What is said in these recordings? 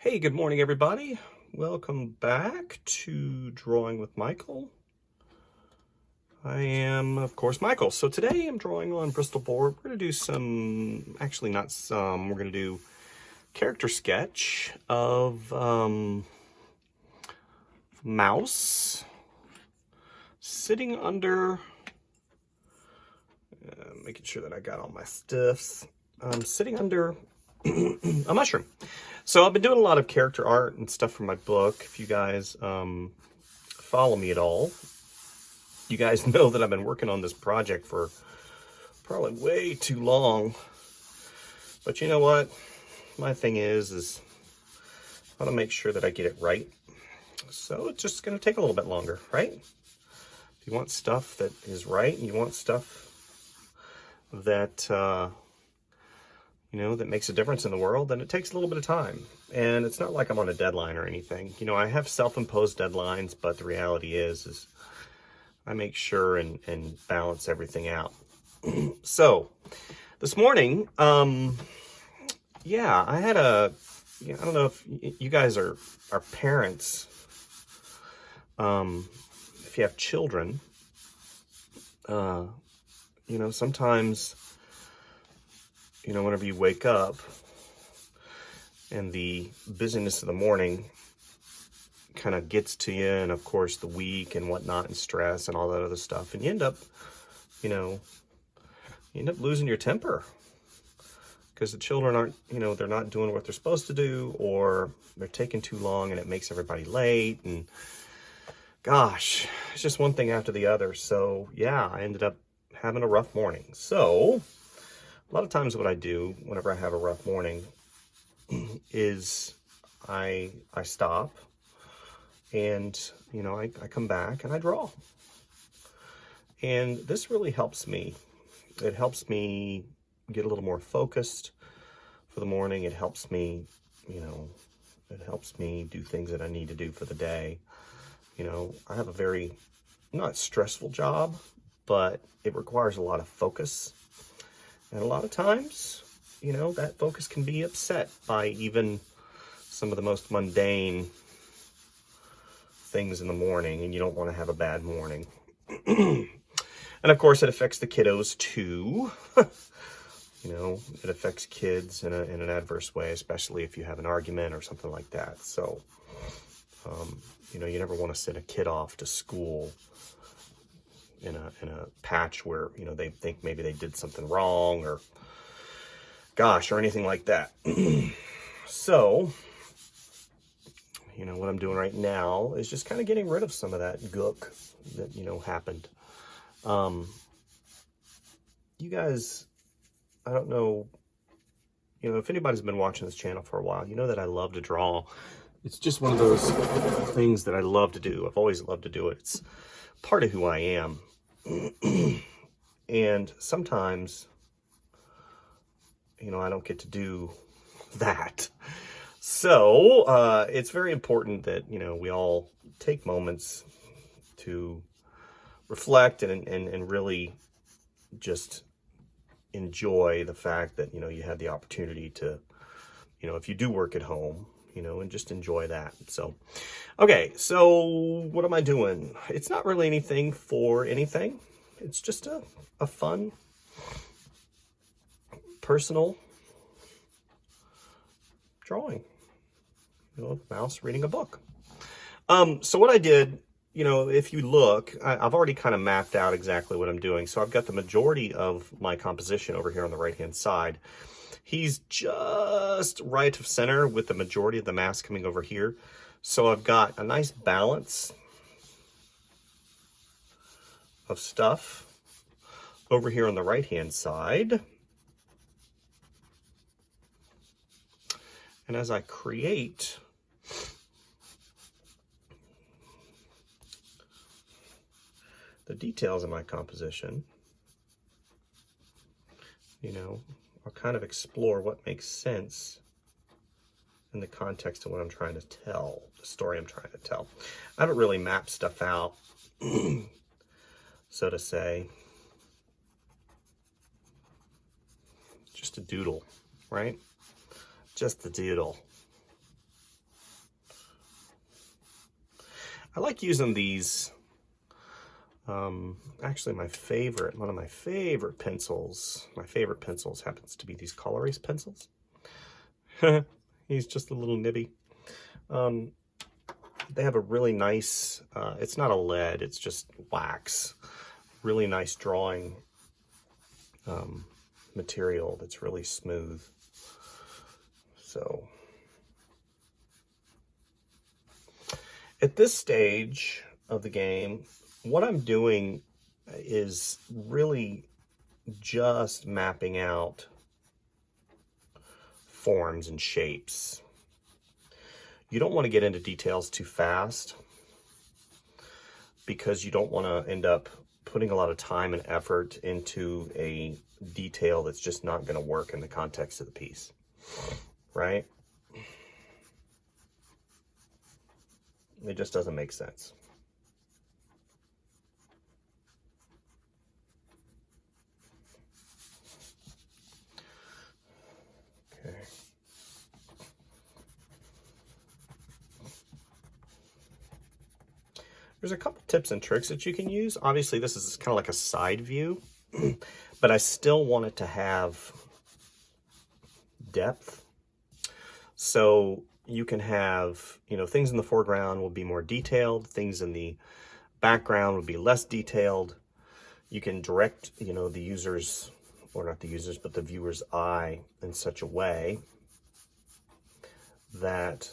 Hey, good morning, everybody. Welcome back to Drawing with Michael. I am, of course, Michael. So today I'm drawing on Bristol board. We're going to do some, actually not some, we're going to do character sketch of mouse sitting under, making sure that I got all my stuffs, sitting under a mushroom. So I've been doing a lot of character art and stuff for my book. If you guys follow me at all, you guys know that I've been working on this project for probably way too long. But you know what? My thing is I want to make sure that I get it right. So it's just going to take a little bit longer, right? If you want stuff that is right and you want stuff that that makes a difference in the world, then it takes a little bit of time. And it's not like I'm on a deadline or anything. You know, I have self-imposed deadlines, but the reality is I make sure and balance everything out. So this morning, I had I don't know if you guys are parents, if you have children, sometimes, whenever you wake up and the busyness of the morning kind of gets to you, and of course the week and whatnot and stress and all that other stuff, and you end up losing your temper because the children aren't, they're not doing what they're supposed to do, or they're taking too long and it makes everybody late, and gosh, it's just one thing after the other. So yeah, I ended up having a rough morning. So a lot of times what I do whenever I have a rough morning is I stop and, I come back and I draw. And this really helps me. It helps me get a little more focused for the morning. It helps me, do things that I need to do for the day. I have a very, not stressful job, but it requires a lot of focus. And a lot of times, that focus can be upset by even some of the most mundane things in the morning, and you don't want to have a bad morning. And of course, it affects the kiddos too. It affects kids in an adverse way, especially if you have an argument or something like that. So, you never want to send a kid off to school in a patch where, they think maybe they did something wrong, or gosh, or anything like that. So, what I'm doing right now is just kind of getting rid of some of that gook that, happened. You guys, I don't know, if anybody's been watching this channel for a while, you know that I love to draw. It's just one of those things that I love to do. I've always loved to do it. It's part of who I am. And sometimes, I don't get to do that. So it's very important that, we all take moments to reflect and really just enjoy the fact that, you have the opportunity to, if you do work at home, and just enjoy that. So, okay, so what am I doing? It's not really anything for anything. It's just a fun, personal drawing. Mouse reading a book. So what I did, if you look, I've already kind of mapped out exactly what I'm doing. So I've got the majority of my composition over here on the right-hand side. He's just right of center with the majority of the mass coming over here. So I've got a nice balance of stuff over here on the right-hand side. And as I create the details of my composition, I'll kind of explore what makes sense in the context of what I'm trying to tell, the story I'm trying to tell. I haven't really mapped stuff out, so to say. Just a doodle, right? Just a doodle. I like using these. Actually, one of my favorite pencils happens to be these Color Erase pencils. He's just a little nibby. They have a really nice, it's not a lead, it's just wax. Really nice drawing material that's really smooth. So, at this stage of the game, what I'm doing is really just mapping out forms and shapes. You don't want to get into details too fast because you don't want to end up putting a lot of time and effort into a detail that's just not going to work in the context of the piece, right? It just doesn't make sense. Okay. There's a couple tips and tricks that you can use. Obviously, this is kind of like a side view, but I still want it to have depth. So you can have, you know, things in the foreground will be more detailed, things in the background will be less detailed. You can direct, you know, the user's, or not the user's, but the viewer's eye in such a way that,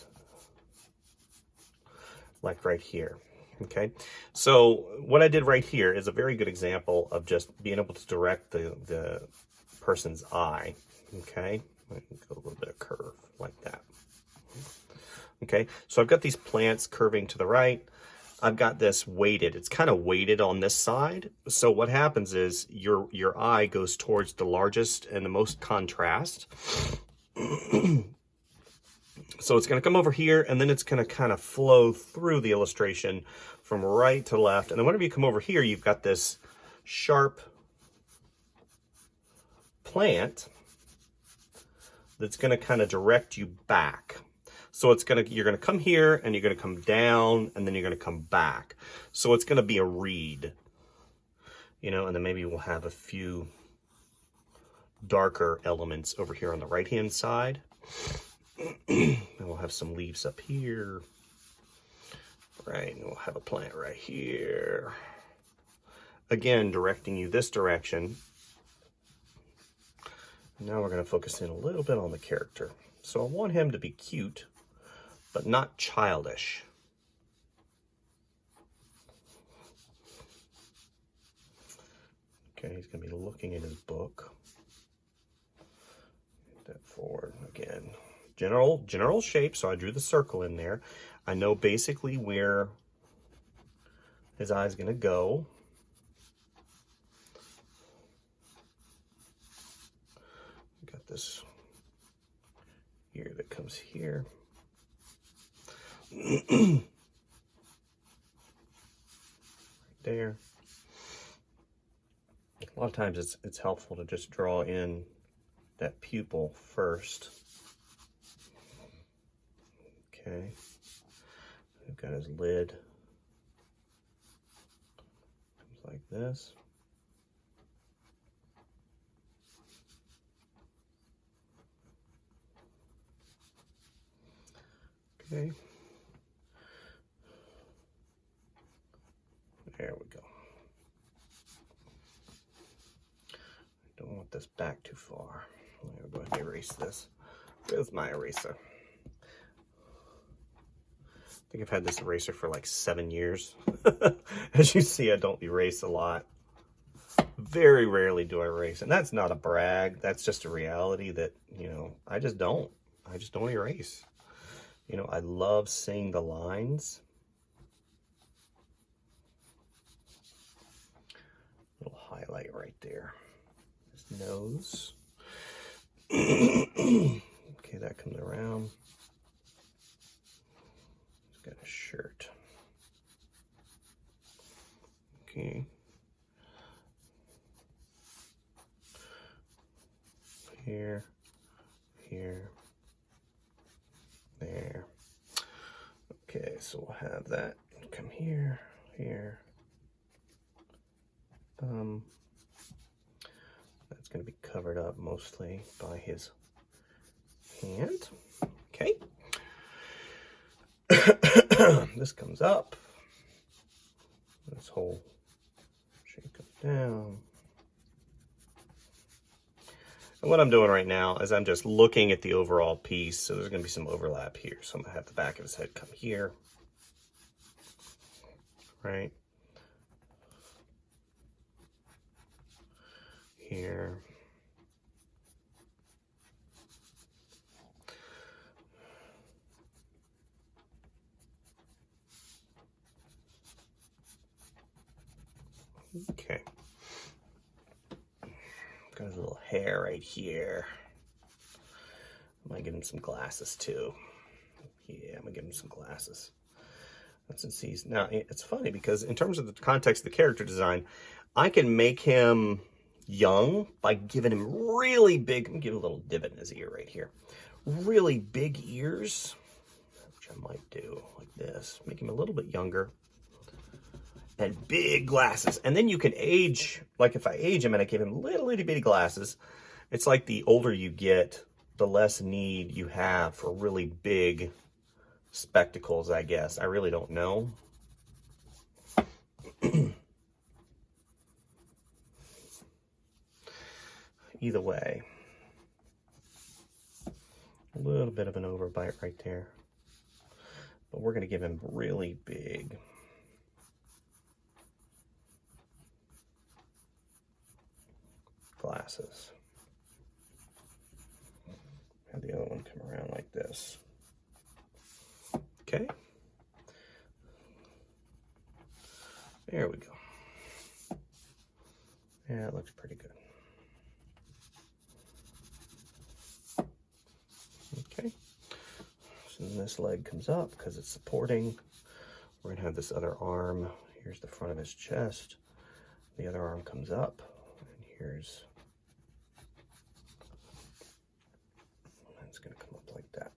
like right here. Okay, so what I did right here is a very good example of just being able to direct the person's eye. Okay, I can go a little bit of curve like that. Okay, so I've got these plants curving to the right. I've got this weighted. It's kind of weighted on this side. So what happens is your eye goes towards the largest and the most contrast. So it's going to come over here, and then it's going to kind of flow through the illustration from right to left. And then whenever you come over here, you've got this sharp plant that's going to kind of direct you back. So you're going to come here, and you're going to come down, and then you're going to come back. So it's going to be a reed, you know, and then maybe we'll have a few darker elements over here on the right-hand side. And we'll have some leaves up here, right? And we'll have a plant right here. Again, directing you this direction. Now we're going to focus in a little bit on the character. So I want him to be cute, but not childish. Okay, he's going to be looking in his book. Get that forward again. General shape, so I drew the circle in there. I know basically where his eye is going to go. Got this ear that comes here. Right there. A lot of times it's helpful to just draw in that pupil first. Okay, we've got his lid, comes like this. Okay, there we go. I don't want this back too far. I'm going to go ahead and erase this. Where's my eraser? I think I've had this eraser for like 7 years. As you see, I don't erase a lot. Very rarely do I erase. And that's not a brag. That's just a reality that, you know, I just don't erase. You know, I love seeing the lines. Little highlight right there. His nose. Okay, that comes around. Got a shirt. Okay. Here, here, there. Okay, so we'll have that come here, here. That's going to be covered up mostly by his hand. Okay. This comes up. This whole shape comes down. And what I'm doing right now is I'm just looking at the overall piece. So there's going to be some overlap here. So I'm going to have the back of his head come here. Right. Here. Okay. Got his little hair right here. I might give him some glasses too. Yeah, I'm gonna give him some glasses. Since he's now, it's funny because in terms of the context of the character design, I can make him young by giving him really big. I'm gonna give him a little divot in his ear right here. Really big ears, which I might do like this. Make him a little bit younger. And big glasses. And then you can age, like if I age him and I give him little itty bitty glasses, it's like the older you get, the less need you have for really big spectacles, I guess. I really don't know. Either way. A little bit of an overbite right there. But we're going to give him really big. Glasses. Have the other one come around like this. Okay. There we go. Yeah, it looks pretty good. Okay. So then this leg comes up because it's supporting. We're going to have this other arm. Here's the front of his chest. The other arm comes up. And here's... It's going to come up like that.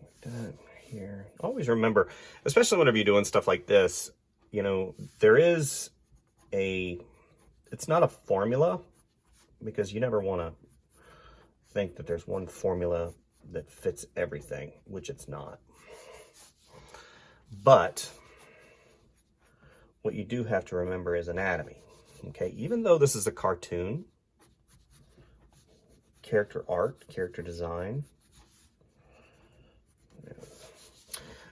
Like that here. Always remember, especially whenever you're doing stuff like this, you know, there is a, it's not a formula, because you never want to think that there's one formula that fits everything, which it's not. But what you do have to remember is anatomy. Okay, even though this is a cartoon, character art, character design,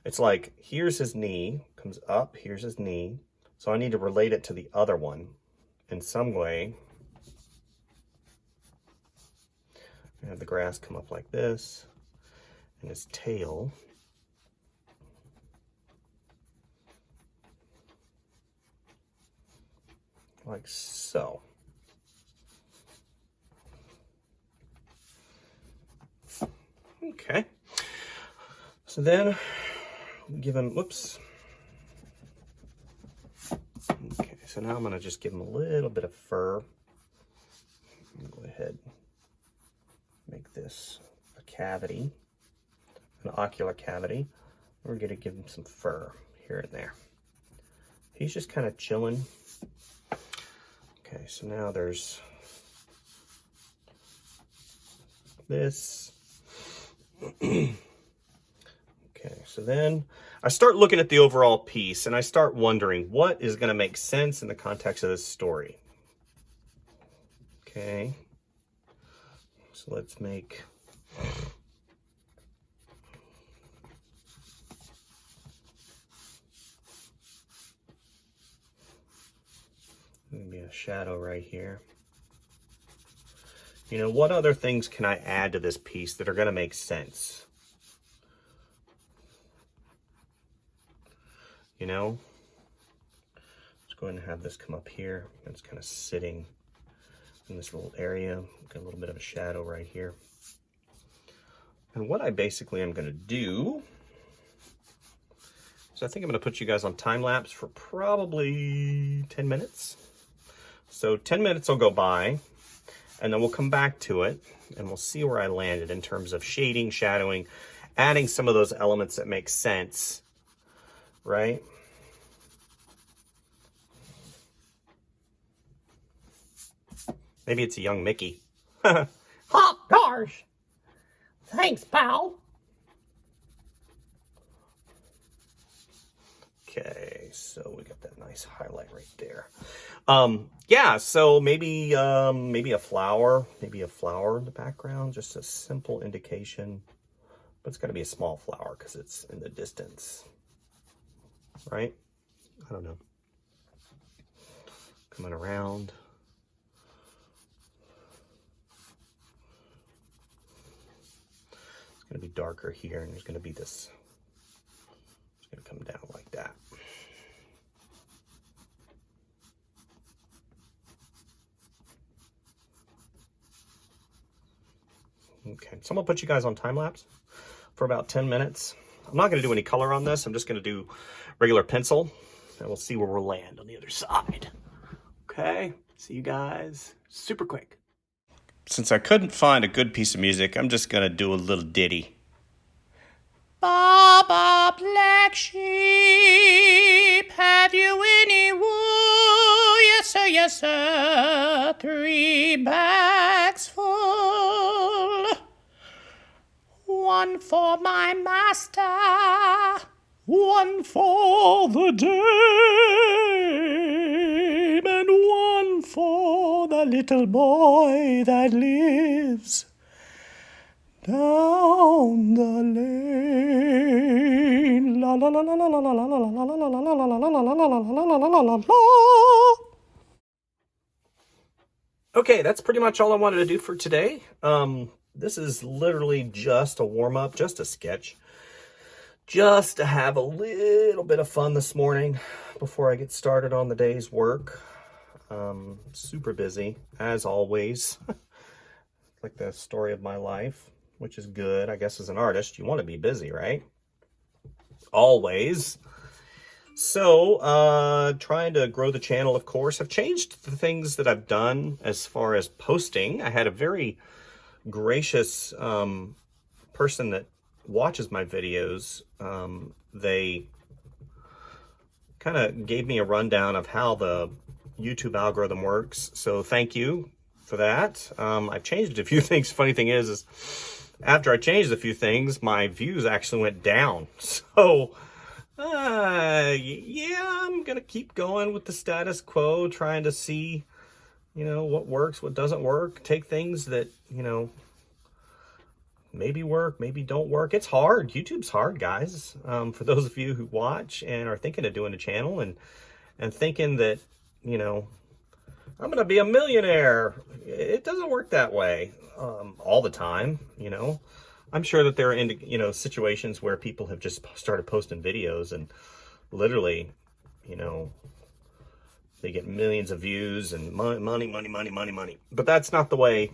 it's like, here's his knee, comes up, here's his knee, so I need to relate it to the other one in some way. I have the grass come up like this, and his tail like so. Okay. So then give him, whoops. Okay, so now I'm going to just give him a little bit of fur. Go ahead, make this a cavity, an ocular cavity. We're going to give him some fur here and there. He's just kind of chilling. Okay, so now there's this. Okay, so then I start looking at the overall piece and I start wondering what is going to make sense in the context of this story. Okay, so let's make maybe a shadow right here. You know, what other things can I add to this piece that are going to make sense? You know, let's go ahead and have this come up here. It's kind of sitting in this little area. Got a little bit of a shadow right here. And what I basically am going to do, so I think I'm going to put you guys on time lapse for probably 10 minutes. So 10 minutes will go by, and then we'll come back to it and we'll see where I landed in terms of shading, shadowing, adding some of those elements that make sense, right? Maybe it's a young Mickey. Oh, gosh. Thanks, pal. Okay, so we got that nice highlight right there. Yeah, so maybe a flower in the background, just a simple indication. But it's got to be a small flower because it's in the distance, right? I don't know. Coming around. It's going to be darker here, and there's going to be this. It's going to come down like that. Okay, so I'm gonna put you guys on time lapse for about 10 minutes. I'm not gonna do any color on this. I'm just gonna do regular pencil, and we'll see where we'll land on the other side. Okay, see you guys super quick. Since I couldn't find a good piece of music, I'm just gonna do a little ditty. Baba, black sheep, have you any wool? Yes, sir, yes, sir. 3 bags full. 1 for my master, 1 for the dame, and 1 for the little boy that lives down the lane. La la la la la la la la la la la la la la la la la la. Okay, that's pretty much all I wanted to do for today. This is literally just a warm-up, just a sketch, just to have a little bit of fun this morning before I get started on the day's work. Super busy, as always. Like the story of my life, which is good. I guess as an artist, you want to be busy, right? Always. So, trying to grow the channel, of course. I've changed the things that I've done as far as posting. I had a very gracious person that watches my videos. They kind of gave me a rundown of how the YouTube algorithm works. So thank you for that. I've changed a few things. Funny thing is after I changed a few things, my views actually went down. So yeah, I'm gonna keep going with the status quo, trying to see, what works, what doesn't work, take things that, maybe work, maybe don't work. It's hard. YouTube's hard, guys. For those of you who watch and are thinking of doing a channel and thinking that, I'm gonna be a millionaire. It doesn't work that way all the time, I'm sure that there are, situations where people have just started posting videos and literally, they get millions of views and money. But that's not the way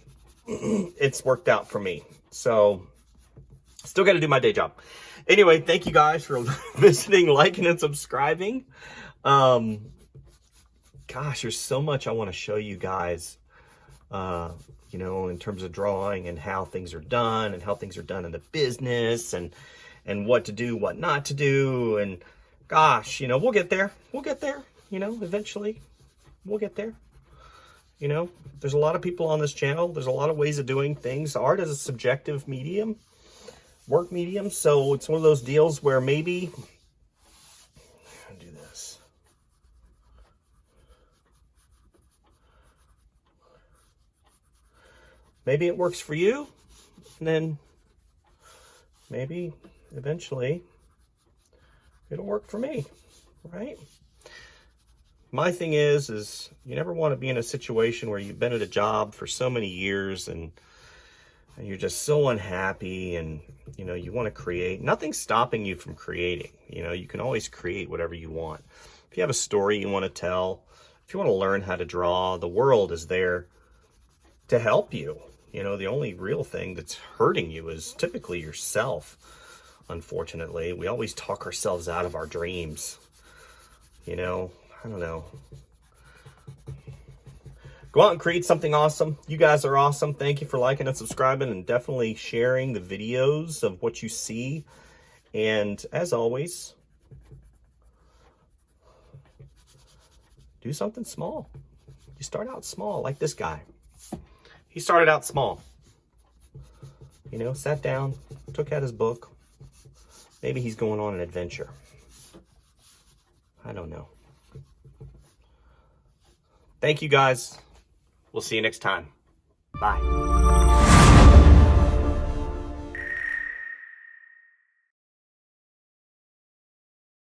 it's worked out for me. So still got to do my day job. Anyway, thank you guys for visiting, liking, and subscribing. Gosh, there's so much I want to show you guys. In terms of drawing and how things are done and how things are done in the business and what to do, what not to do. And gosh, we'll get there. Eventually we'll get there. There's a lot of people on this channel. There's a lot of ways of doing things. Art is a subjective medium, work medium. So it's one of those deals where maybe I'll do this. Maybe it works for you, and then maybe eventually it'll work for me, right? My thing is you never want to be in a situation where you've been at a job for so many years and you're just so unhappy and, you want to create. Nothing's stopping you from creating. You can always create whatever you want. If you have a story you want to tell, if you want to learn how to draw, the world is there to help you. The only real thing that's hurting you is typically yourself. Unfortunately, we always talk ourselves out of our dreams. I don't know. Go out and create something awesome. You guys are awesome. Thank you for liking and subscribing and definitely sharing the videos of what you see. And as always, do something small. You start out small, like this guy. He started out small. You know, sat down, took out his book. Maybe he's going on an adventure. I don't know. Thank you guys. We'll see you next time. Bye.